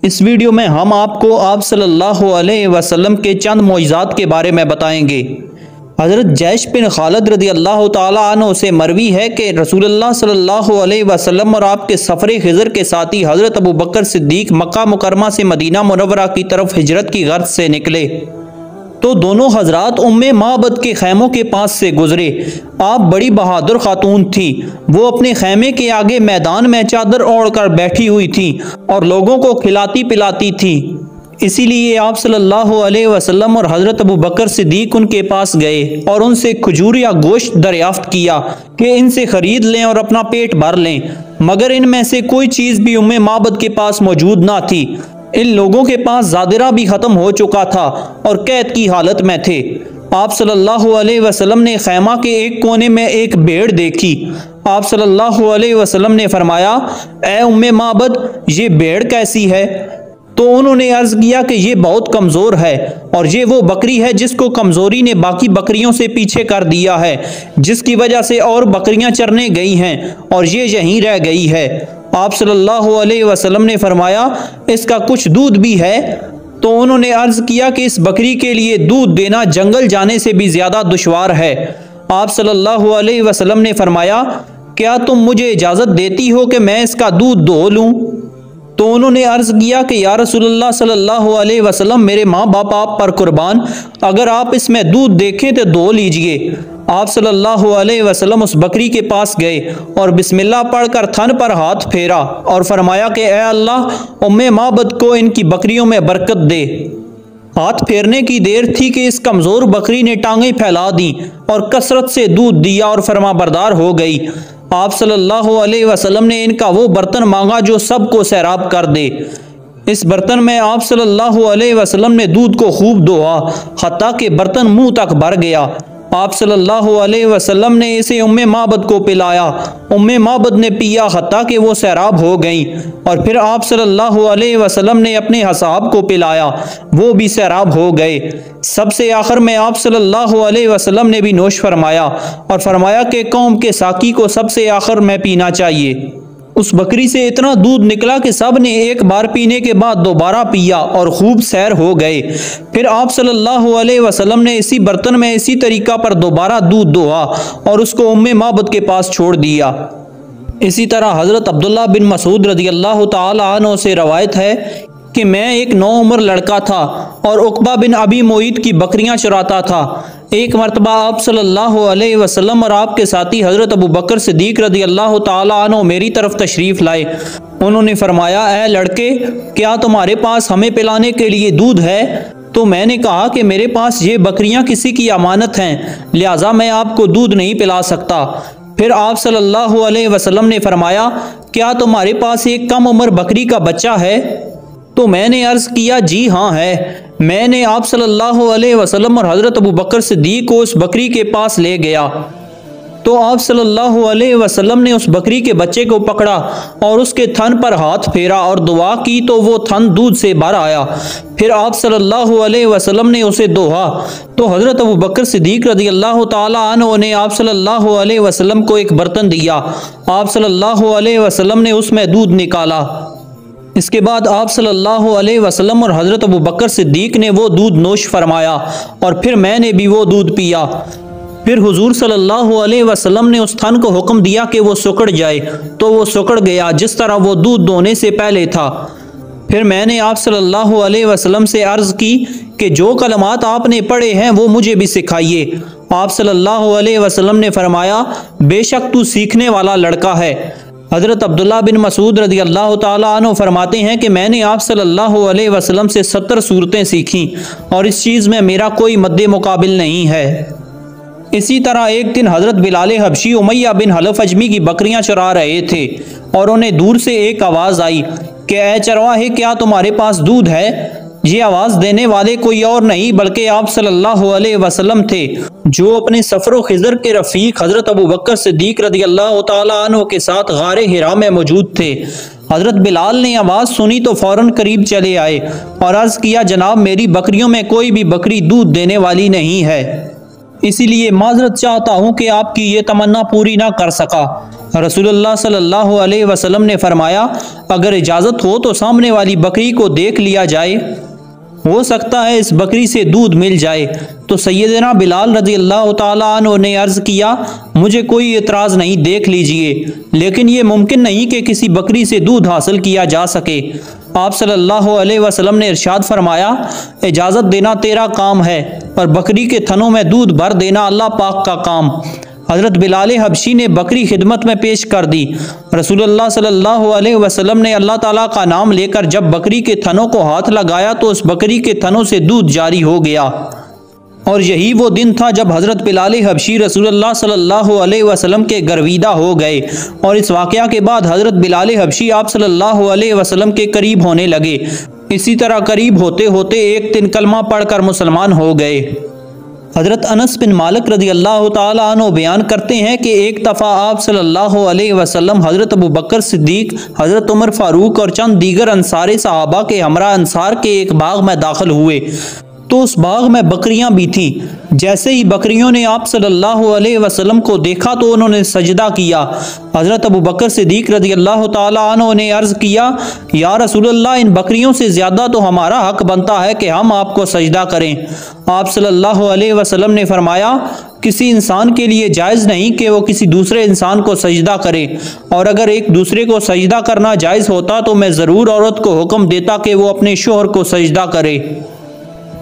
इस वीडियो में हम आपको आप सल्लल्लाहु अलैहि वसल्लम के चंद मौजज़ात के बारे में बताएंगे। हज़रत जैश बिन खालिद रज़ी अल्लाह तआला अन्हु से मरवी है कि रसूलुल्लाह सल्लल्लाहु अलैहि वसल्लम और आपके सफ़र खिज़र के साथी हज़रत अबू बकर सिद्दीक़ मक्का मुकरमा से मदीना मुनव्वरा की तरफ हिजरत की गर्ज से निकले तो दोनों हजरात उम्मे माबद के खैमों के पास से गुजरे। आप बड़ी बहादुर खातून थी। वो अपने खैमे के आगे मैदान में चादर ओढ़कर बैठी हुई थी और लोगों को खिलाती पिलाती थी। इसीलिए आप सल्लल्लाहु अलैहि वसल्लम और हज़रत अबू बकर सिद्दीक़ उनके पास गए और उनसे खजूर या गोश्त दरियाफ्त किया कि इनसे ख़रीद लें और अपना पेट भर लें, मगर इनमें से कोई चीज़ भी उम्मे माबद के पास मौजूद ना थी। इन लोगों के पास ज़ादिरा भी ख़त्म हो चुका था और कैद की हालत में थे। आप सल्लल्लाहु अलैहि वसल्लम ने खैमा के एक कोने में एक भेड़ देखी। आप सल्लल्लाहु अलैहि वसल्लम ने फरमाया, ए उम्मे माबद, ये भेड़ कैसी है? तो उन्होंने अर्ज़ किया कि ये बहुत कमज़ोर है और ये वो बकरी है जिसको कमज़ोरी ने बाकी बकरियों से पीछे कर दिया है, जिसकी वजह से और बकरियां चरने गई हैं और ये यहीं रह गई है। आप सल्लल्लाहु अलैहि वसल्लम ने फरमाया, इसका कुछ दूध भी है? तो उन्होंने अर्ज़ किया कि इस बकरी के लिए दूध देना जंगल जाने से भी ज़्यादा दुश्वार है। आप सल्लल्लाहु अलैहि वसल्लम ने फरमाया, क्या तुम मुझे इजाज़त देती हो कि मैं इसका दूध दो लूँ? तो उन्होंने अर्ज़ किया कि या रसूलुल्लाह सल्लल्लाहु अलैहि वसल्लम, मेरे माँ बाप आप पर कुर्बान, अगर आप इसमें दूध देखें तो दो लीजिए। आप सल्लल्लाहु अलैहि वसल्लम उस बकरी के पास गए और बिस्मिल्लाह पढ़कर थन पर हाथ फेरा और फरमाया कि ए अल्लाह, उम्मे माबद को इनकी बकरियों में बरकत दे। हाथ फेरने की देर थी कि इस कमज़ोर बकरी ने टांगें फैला दी और कसरत से दूध दिया और फरमाबरदार हो गई। आप सल्लल्लाहु अलैहि वसल्लम ने इनका वो बर्तन मांगा जो सबको सैराब कर दे। इस बर्तन में आप सल्लल्लाहु अलैहि वसल्लम ने दूध को खूब दोहा, हत्ता कि बर्तन मुंह तक भर गया। आप सल्लल्लाहु अलैहि वसल्लम ने इसे उम्मे माबद को पिलाया। उम्मे माबद ने पिया, हत्ता कि वो सैराब हो गई। और फिर आप सल्लल्लाहु अलैहि वसल्लम ने अपने हसाब को पिलाया, वो भी सैराब हो गए। सबसे आखिर में आप सल्लल्लाहु अलैहि वसल्लम ने भी नोश फरमाया और फरमाया कि कौम के साकी को सबसे आखिर में पीना चाहिए। उस बकरी से इतना दूध निकला कि सब ने एक बार पीने के बाद दोबारा पिया और खूब सैर हो गए। फिर आप सल्लल्लाहु अलैहि वसल्लम ने इसी बर्तन में इसी तरीका पर दोबारा दूध दोहा और उसको उम्मे माबद के पास छोड़ दिया। इसी तरह हज़रत अब्दुल्लाह बिन मसूद रज़ी अल्लाह तआला अन्हु से रवायत है कि मैं एक नौउम्र लड़का था और उक़बा बिन अबी मुईत की बकरियां चराता था। एक मरतबा आप सल्लल्लाहु अलैहि वसल्लम और आपके साथी हज़रत अबू बकर सिद्दीक़ रज़ी अल्लाह तआला अन्हु मेरी तरफ तशरीफ़ लाए। उन्होंने फरमाया, ए लड़के, क्या तुम्हारे पास हमें पिलाने के लिए दूध है? तो मैंने कहा कि मेरे पास ये बकरियां किसी की अमानत हैं, लिहाजा मैं आपको दूध नहीं पिला सकता। फिर आप सल्लल्लाहु अलैहि वसल्लम ने फरमाया, क्या तुम्हारे पास एक कम उम्र बकरी का बच्चा है? तो मैंने अर्ज़ किया, जी हाँ है। मैंने आप सल्लल्लाहु अलैहि वसल्लम और हज़रत अबू बकर सिद्दीक़ को उस बकरी के पास ले गया तो आप सल्लल्लाहु अलैहि वसल्लम ने उस बकरी के बच्चे को पकड़ा और उसके थन पर हाथ फेरा और दुआ की तो वो थन दूध से भर आया। फिर आप सल्लल्लाहु अलैहि वसल्लम ने उसे दोहा तो हज़रत अबू बकर सिद्दीक़ रज़ी अल्लाह तआला अन्हु ने आप सल्लल्लाहु अलैहि वसल्लम को एक बर्तन दिया। आप सल्लल्लाहु अलैहि वसल्लम ने उसमें दूध निकाला। इसके बाद आप सल्लल्लाहु अलैहि वसल्लम और हज़रत अबू बकर सिद्दीक़ ने वो दूध नोश फरमाया और फिर मैंने भी वो दूध पिया। फिर हुजूर सल्लल्लाहु अलैहि वसल्लम ने उस थन को हुक्म दिया कि वो सुकड़ जाए, तो वो सुकड़ गया जिस तरह वो दूध दोने से पहले था। फिर मैंने आप सल्लल्लाहु अलैहि वसल्लम से अर्ज़ की कि जो कलमात आपने पढ़े हैं वो मुझे भी सिखाइए। आप सल्लल्लाहु अलैहि वसल्लम ने फरमाया, बेशक तू सीखने वाला लड़का है। हज़रत अब्दुल्लाह बिन मसूद रज़ी अल्लाह तआला अन्हु फरमाते हैं कि मैंने आप सल्लल्लाहु अलैहि वसल्लम से 70 सूरतें सीखीं और इस चीज़ में मेरा कोई मद्दे मुकाबिल नहीं है। इसी तरह एक दिन हज़रत बिलाल हबशी उमैया बिन हलफ अजमी की बकरियां चरा रहे थे और उन्हें दूर से एक आवाज़ आई कि ए चरवाहे, क्या तुम्हारे पास दूध है? ये आवाज़ देने वाले कोई और नहीं बल्कि आप सल्लल्लाहु अलैहि वसल्लम थे, जो अपने सफ़र खिज़र के रफ़ीक हज़रत अबू बकर सिद्दीक़ रज़ी अल्लाह तआला अन्हु के साथ गारे हिरा में मौजूद थे। हज़रत बिलाल ने आवाज़ सुनी तो फ़ौरन करीब चले आए और अर्ज़ किया, जनाब, मेरी बकरियों में कोई भी बकरी दूध देने वाली नहीं है, इसीलिए माजरत चाहता हूँ कि आपकी ये तमन्ना पूरी ना कर सका। रसूलुल्लाह सल्लल्लाहु अलैहि वसल्लम ने फरमाया, अगर इजाज़त हो तो सामने वाली बकरी को देख लिया जाए, हो सकता है इस बकरी से दूध मिल जाए। तो सैयदना बिलाल रज़ी अल्लाह ताला अन्हु ने अर्ज़ किया, मुझे कोई एतराज़ नहीं, देख लीजिए, लेकिन ये मुमकिन नहीं कि किसी बकरी से दूध हासिल किया जा सके। आप सल्लल्लाहु अलैहि वसल्लम ने इरशाद फरमाया, इजाज़त देना तेरा काम है और बकरी के थनों में दूध भर देना अल्लाह पाक का काम। हज़रत बिलाल हबशी ने बकरी खिदमत में पेश कर दी। रसूलुल्लाह सल्लल्लाहु अलैहि वसल्लम ने अल्लाह ताला का नाम लेकर जब बकरी के थनों को हाथ लगाया तो उस बकरी के थनों से दूध जारी हो गया। और यही वो दिन था जब हज़रत बिलाल हबशी रसूलुल्लाह सल्लल्लाहु अलैहि वसल्लम के गर्विदा हो गए। और इस वाक़या के बाद हज़रत बिलाल हबशी आप सल्लल्लाहु अलैहि वसल्लम के करीब होने लगे। इसी तरह करीब होते होते एक दिन कलमा पढ़कर मुसलमान हो गए। हज़रत अनस बिन मालिक रज़ी अल्लाह ताला अन्हु बयान करते हैं कि एक दफ़ा आप सल्लल्लाहु अलैहि वसल्लम हज़रत अबू बकर सिद्दीक़, हज़रत उमर फ़ारूक और चंद दीगर अंसारी सहाबा के हमरा अंसार के एक बाग में दाखिल हुए तो उस बाग में बकरियां भी थीं। जैसे ही बकरियों ने आप सल्लल्लाहु अलैहि वसल्लम को देखा तो उन्होंने सजदा किया। हज़रत अबू बकर सिद्दीक़ रज़ी अल्लाह ताला अन्हु ने अर्ज़ किया, या रसूलल्लाह, इन बकरियों से ज़्यादा तो हमारा हक बनता है कि हम आपको सजदा करें। आप सल्लल्लाहु अलैहि वसल्लम ने फरमाया, किसी इंसान के लिए जायज़ नहीं कि वो किसी दूसरे इंसान को सजदा करे, और अगर एक दूसरे को सजदा करना जायज़ होता तो मैं ज़रूर औरत को हुक्म देता कि वो अपने शोहर को सजदा करे।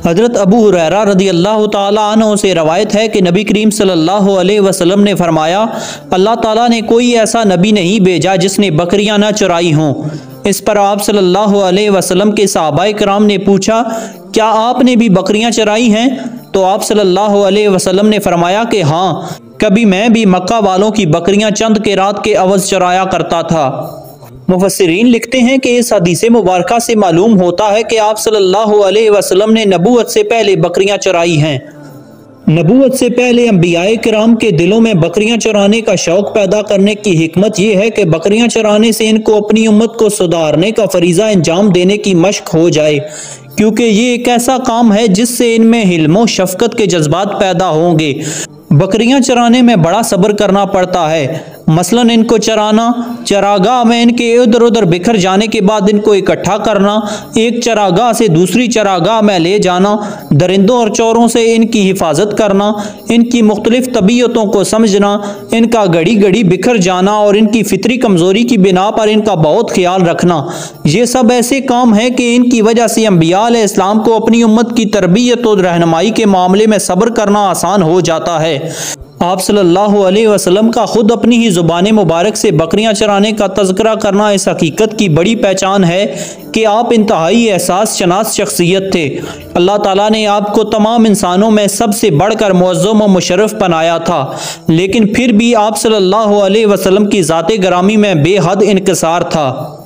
हज़रत अबू हुरैरा रज़ी अल्लाह ताला अन्हु से रवायत है कि नबी करीम सल्लल्लाहु अलैहि वसल्लम ने फरमाया, अल्लाह ताला ने कोई ऐसा नबी नहीं भेजा जिसने बकरियां न चुराई हों। इस पर आप सल्लल्लाहु अलैहि वसल्लम के सहाबाए किराम ने पूछा, क्या आपने भी बकरियां चराई हैं? तो आप सल्लल्लाहु अलैहि वसल्लम ने फरमाया कि हाँ, कभी मैं भी मक्का वालों की बकरियां चंद के रात के अवज़ चराया करता था। मुफस्सिरीन लिखते हैं कि इस हदीस मुबारका से मालूम होता है कि आप सल्लल्लाहु अलैहि वसल्लम ने नबूवत से पहले बकरियां चराई हैं। नबूवत से पहले अंबियाए किराम के दिलों में बकरियां चराने का शौक पैदा करने की हिकमत यह है कि बकरियां चराने से इनको अपनी उम्मत को सुधारने का फरीज़ा अंजाम देने की मशक हो जाए, क्योंकि ये एक ऐसा काम है जिससे इनमें हिल्म शफ़क़त के जज्बात पैदा होंगे। बकरियां चराने में बड़ा सब्र करना पड़ता है। मसलन इनको चराना, चरागाह में इनके इधर उधर बिखर जाने के बाद इनको इकट्ठा करना, एक चरागाह से दूसरी चरागाह में ले जाना, दरिंदों और चोरों से इनकी हिफाजत करना, इनकी मुख्तलिफ तबीयतों को समझना, इनका घड़ी घड़ी बिखर जाना और इनकी फितरी कमज़ोरी की बिना पर इनका बहुत ख्याल रखना, ये सब ऐसे काम हैं कि इनकी वजह से अंबिया अलैहिस्सलाम को अपनी उम्मत की तरबियत और रहनुमाई के मामले में सब्र करना आसान हो जाता है। आप सल्लल्लाहु अलैहि वसल्लम का खुद अपनी ही ज़ुबान मुबारक से बकरियां चराने का तज़किरा करना इस हकीकत की बड़ी पहचान है कि आप इंतहाई एहसास शनास शख्सियत थे। अल्लाह ताला ने आपको तमाम इंसानों में सबसे बढ़कर मुअज़्ज़म और मुशर्रफ बनाया था, लेकिन फिर भी आप सल्लल्लाहु अलैहि वसल्लम की ज़ाते गरामी में बेहद इनकिसार था।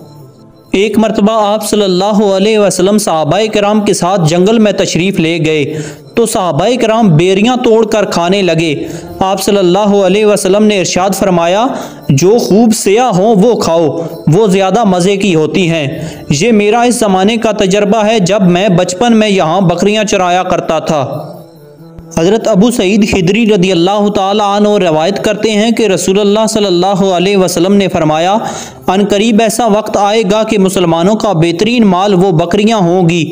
एक मरतबा आप सल्लल्लाहु अलैहि वसल्लम सहाबाए किराम के साथ जंगल में तशरीफ़ ले गए तो सहाबाए किराम बेरियां तोड़कर खाने लगे। आप सल्लल्लाहु अलैहि वसल्लम ने इरशाद फरमाया, जो खूब सेया हो वो खाओ, वो ज़्यादा मज़े की होती हैं। ये मेरा इस ज़माने का तजर्बा है जब मैं बचपन में यहाँ बकरियाँ चराया करता था। हज़रत अबू सईद खिदरी रदी अल्लाह ताला अन्हु रवायत करते हैं कि रसूलुल्लाह सल्लल्लाहु अलैहि वसल्लम ने फरमाया, अनकरीब ऐसा वक्त आएगा कि मुसलमानों का बेहतरीन माल वो बकरियां होंगी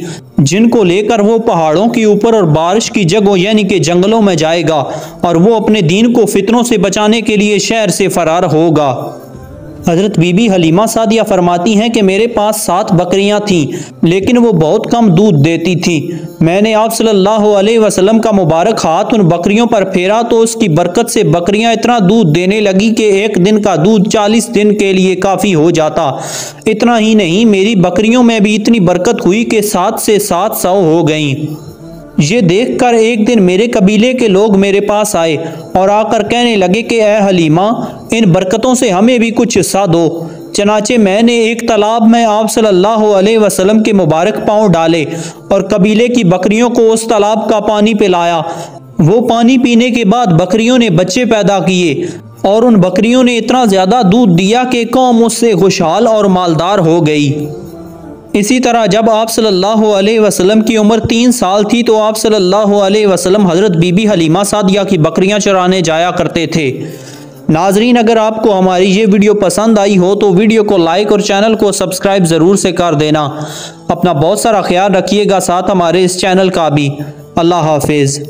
जिनको लेकर वो पहाड़ों के ऊपर और बारिश की जगहों यानी कि जंगलों में जाएगा और वो अपने दीन को फितनों से बचाने के लिए शहर से फरार होगा। हज़रत बीबी हलीमा सादिया फरमाती हैं कि मेरे पास 7 बकरियां थीं, लेकिन वो बहुत कम दूध देती थीं। मैंने आप सल्लल्लाहु अलैहि वसल्लम का मुबारक हाथ उन बकरियों पर फेरा तो उसकी बरकत से बकरियां इतना दूध देने लगी कि एक दिन का दूध 40 दिन के लिए काफ़ी हो जाता। इतना ही नहीं, मेरी बकरियों में भी इतनी बरकत हुई कि 7 से 700 हो गईं। ये देखकर एक दिन मेरे कबीले के लोग मेरे पास आए और आकर कहने लगे कि ए हलीमा, इन बरकतों से हमें भी कुछ हिस्सा दो। चनाचे मैंने एक तालाब में आप सल्लल्लाहु अलैहि वसल्लम के मुबारक पाँव डाले और कबीले की बकरियों को उस तालाब का पानी पिलाया। वो पानी पीने के बाद बकरियों ने बच्चे पैदा किए और उन बकरियों ने इतना ज़्यादा दूध दिया कि कौम उससे खुशहाल और मालदार हो गई। इसी तरह जब आप सल्लल्लाहु अलैहि वसल्लम की उम्र 3 साल थी तो आप सल्लल्लाहु अलैहि वसल्लम हज़रत बीबी हलीमा सादिया की बकरियां चराने जाया करते थे। नाजरीन, अगर आपको हमारी ये वीडियो पसंद आई हो तो वीडियो को लाइक और चैनल को सब्सक्राइब ज़रूर से कर देना। अपना बहुत सारा ख्याल रखिएगा, साथ हमारे इस चैनल का भी। अल्लाह हाफिज़।